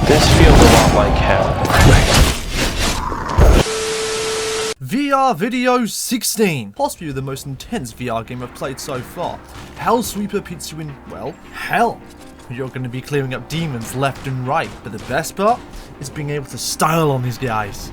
This feels a lot like hell. VR Video 16, possibly the most intense VR game I've played so far. Hellsweeper puts you in, well, hell. You're going to be clearing up demons left and right, but the best part is being able to style on these guys.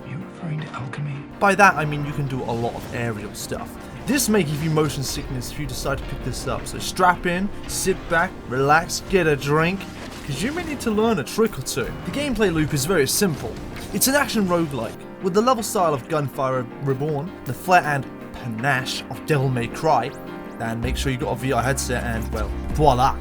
Are you referring to alchemy? By that I mean you can do a lot of aerial stuff. This may give you motion sickness if you decide to pick this up, so strap in, sit back, relax, get a drink, because you may need to learn a trick or two. The gameplay loop is very simple. It's an action roguelike, with the level style of Gunfire Reborn, the flair and panache of Devil May Cry, and make sure you got a VR headset and, well, voila.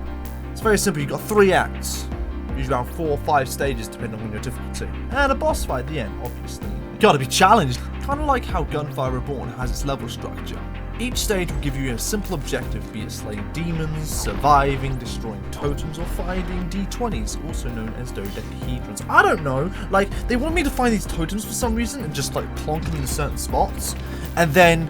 It's very simple, you've got 3 acts, usually around 4 or 5 stages depending on your difficulty, and a boss fight at the end, obviously. You gotta be challenged, kind of like how Gunfire Reborn has its level structure. Each stage will give you a simple objective, be it slaying demons, surviving, destroying totems, or finding D20s, also known as dodecahedrons. I don't know, like, they want me to find these totems for some reason and just like plonk them in certain spots, and then,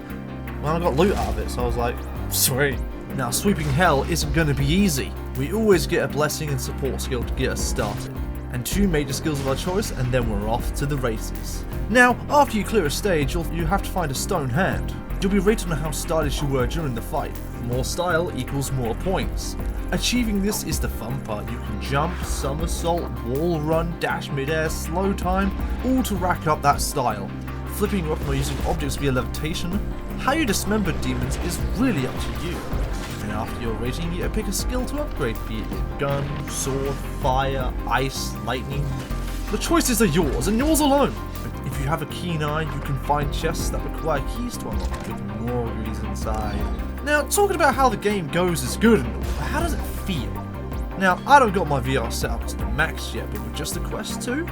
well, I got loot out of it, so I was like, sweet. Now, sweeping hell isn't going to be easy. We always get a blessing and support skill to get us started, and 2 major skills of our choice, and then we're off to the races. Now, after you clear a stage, you have to find a stone hand. You'll be rated on how stylish you were during the fight. More style equals more points. Achieving this is the fun part. You can jump, somersault, wall run, dash midair, slow time, all to rack up that style. Flipping your weapon or using objects via levitation. How you dismember demons is really up to you. And after your rating, you pick a skill to upgrade, be it gun, sword, fire, ice, lightning. The choices are yours, and yours alone. If you have a keen eye, you can find chests that require keys to unlock with more goodies inside. Now, talking about how the game goes is good and all, but how does it feel? Now, I don't got my VR set up to the max yet, but with just the Quest 2,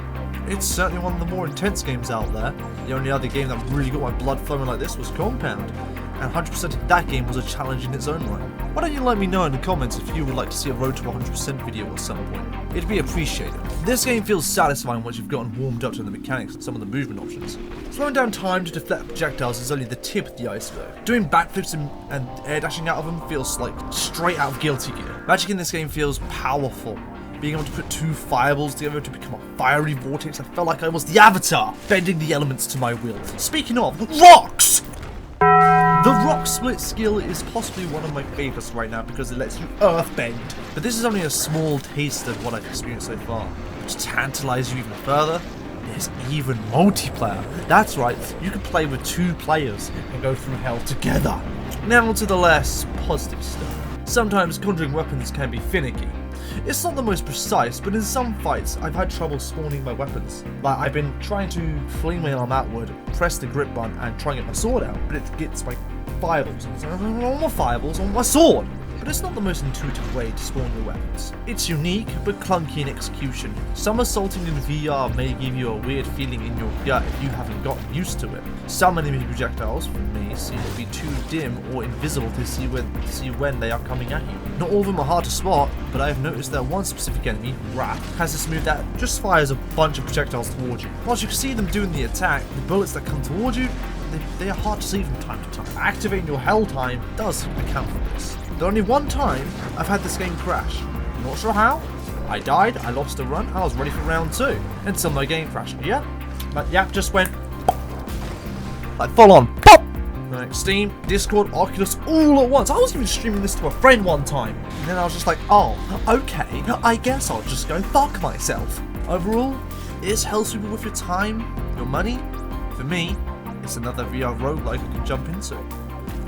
it's certainly one of the more intense games out there. The only other game that really got my blood flowing like this was Compound, and 100% of that game was a challenge in its own right. Why don't you let me know in the comments if you would like to see a Road to 100% video at some point. It'd be appreciated. This game feels satisfying once you've gotten warmed up to the mechanics and some of the movement options. Slowing down time to deflect projectiles is only the tip of the iceberg. Doing backflips and air dashing out of them feels like straight out of Guilty Gear. Magic in this game feels powerful. Being able to put 2 fireballs together to become a fiery vortex, I felt like I was the Avatar, bending the elements to my will. Speaking of, rocks! The rock split skill is possibly one of my favourites right now because it lets you earthbend. But this is only a small taste of what I've experienced so far. To tantalise you even further, there's even multiplayer. That's right, you can play with 2 players and go through hell together. Now to the less positive stuff. Sometimes conjuring weapons can be finicky. It's not the most precise, but in some fights, I've had trouble spawning my weapons. Like, I've been trying to fling my arm outward, press the grip button, and try and get my sword out, but it gets my fireballs. I don't want my fireballs on my sword! But it's not the most intuitive way to spawn your weapons. It's unique, but clunky in execution. Somersaulting in VR may give you a weird feeling in your gut if you haven't gotten used to it. Some enemy projectiles, for me, seem to be too dim or invisible to see when they are coming at you. Not all of them are hard to spot, but I have noticed that one specific enemy, Wrath, has this move that just fires a bunch of projectiles towards you. Once you can see them doing the attack, the bullets that come towards you, they are hard to see from time to time. Activating your hell time does account for this. But only one time I've had this game crash. Not sure how. I died, I lost a run, I was ready for round 2. Until my game crashed. Yeah, but yeah, just went like full on pop! Like Steam, Discord, Oculus, all at once. I was even streaming this to a friend one time. And then I was just like, oh, okay, I guess I'll just go fuck myself. Overall, is Hellsweeper worth your time, your money? For me, it's another VR roguelike I can jump into.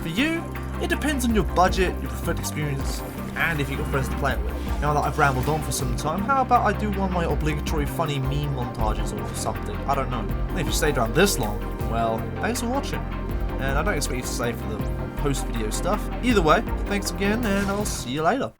For you, it depends on your budget, your preferred experience, and if you've got friends to play it with. Now that I've rambled on for some time, how about I do one of my obligatory funny meme montages or something? I don't know. And if you stayed around this long, well, thanks for watching. And I don't expect you to stay for the post-video stuff. Either way, thanks again, and I'll see you later.